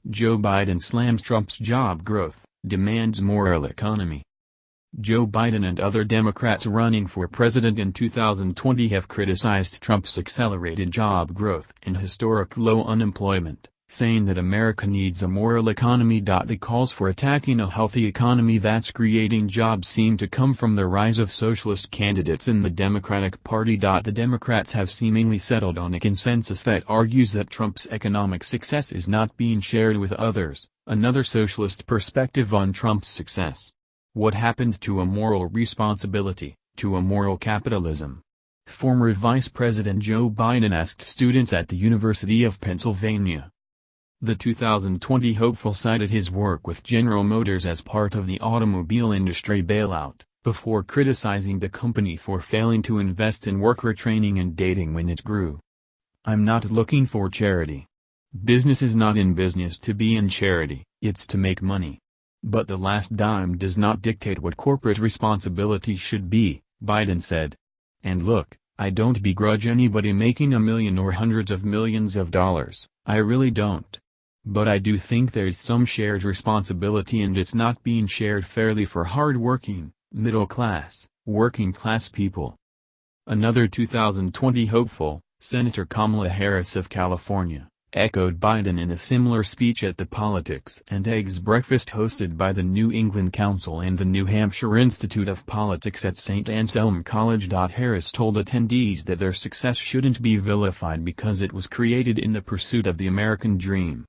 Joe Biden slams Trump's job growth, demands moral economy. Joe Biden and other Democrats running for president in 2020 have criticized Trump's accelerated job growth and historic low unemployment, saying that America needs a moral economy. The calls for attacking a healthy economy that's creating jobs seem to come from the rise of socialist candidates in the Democratic Party. The Democrats have seemingly settled on a consensus that argues that Trump's economic success is not being shared with others, another socialist perspective on Trump's success. What happened to a moral responsibility, to a moral capitalism? Former Vice President Joe Biden asked students at the University of Pennsylvania. The 2020 hopeful cited his work with General Motors as part of the automobile industry bailout, before criticizing the company for failing to invest in worker training and dating when it grew. "I'm not looking for charity. Business is not in business to be in charity, it's to make money. But the last dime does not dictate what corporate responsibility should be," Biden said. "And look, I don't begrudge anybody making $1 million or hundreds of millions of dollars, I really don't. But I do think there's some shared responsibility and it's not being shared fairly for hard-working, middle-class, working-class people." Another 2020 hopeful, Senator Kamala Harris of California, echoed Biden in a similar speech at the Politics and Eggs breakfast hosted by the New England Council and the New Hampshire Institute of Politics at St. Anselm College. Harris told attendees that their success shouldn't be vilified because it was created in the pursuit of the American dream.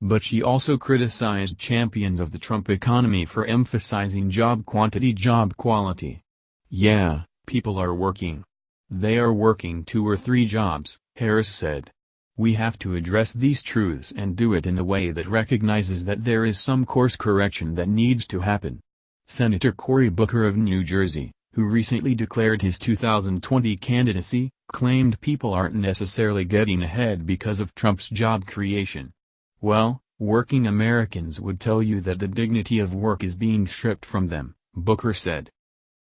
But she also criticized champions of the Trump economy for emphasizing job quantity, job quality. "Yeah, people are working. They are working 2 or 3 jobs," Harris said. "We have to address these truths and do it in a way that recognizes that there is some course correction that needs to happen." Senator Cory Booker of New Jersey, who recently declared his 2020 candidacy, claimed people aren't necessarily getting ahead because of Trump's job creation. "Well, working Americans would tell you that the dignity of work is being stripped from them," Booker said.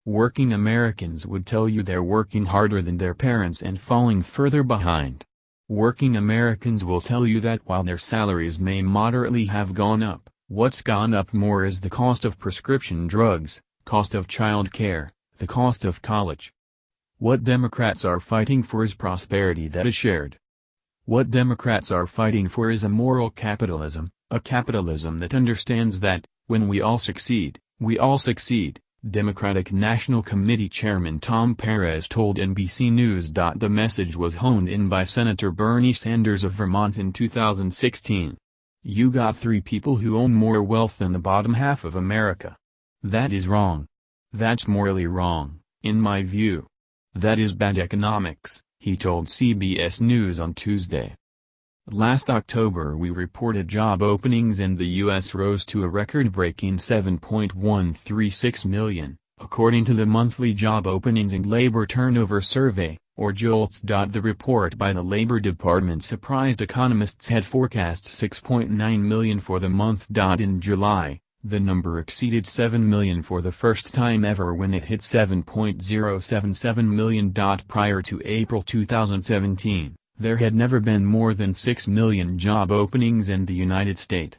"Working Americans would tell you they're working harder than their parents and falling further behind. Working Americans will tell you that while their salaries may moderately have gone up, what's gone up more is the cost of prescription drugs, cost of child care, the cost of college. What Democrats are fighting for is prosperity that is shared. What Democrats are fighting for is a moral capitalism, a capitalism that understands that, when we all succeed, we all succeed," Democratic National Committee Chairman Tom Perez told NBC News. The message was honed in by Senator Bernie Sanders of Vermont in 2016. "You got 3 people who own more wealth than the bottom half of America. That is wrong. That's morally wrong, in my view. That is bad economics," he told CBS News on Tuesday. Last October we reported job openings in the U.S. rose to a record-breaking 7.136 million, according to the monthly Job Openings and Labor Turnover Survey, or JOLTS. The report by the Labor Department surprised economists had forecast 6.9 million for the month. In July, the number exceeded 7 million for the first time ever when it hit 7.077 million. Prior to April 2017. There had never been more than 6 million job openings in the United States.